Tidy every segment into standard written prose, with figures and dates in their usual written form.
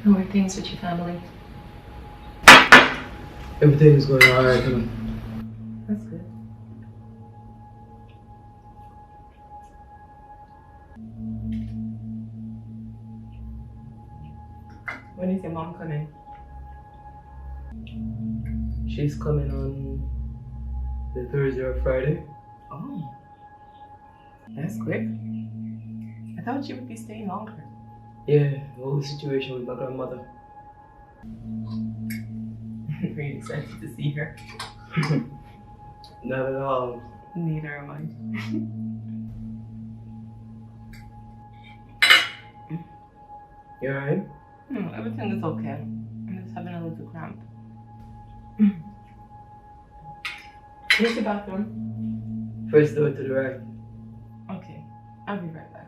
How are things with your family? Everything's going alright. That's good. When is your mom coming? She's coming on the Thursday or Friday. Oh, that's quick. I thought she would be staying longer. Yeah, the whole situation with my grandmother. Really excited to see her. Not at all. Neither am I. You alright? Everything is okay. I'm just having a little cramp. Where's the bathroom? First door to the right. Okay, I'll be right back.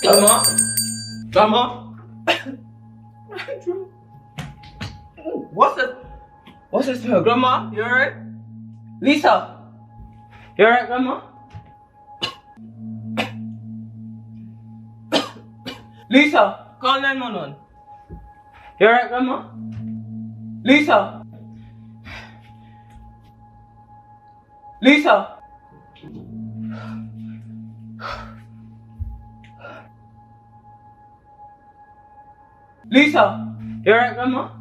Grandma? Grandma? What's this smell? Grandma? You alright? Lisa? You alright, Grandma? Lisa? Call 911. You alright, Grandma? Lisa? Lisa? Lisa? You alright, Grandma?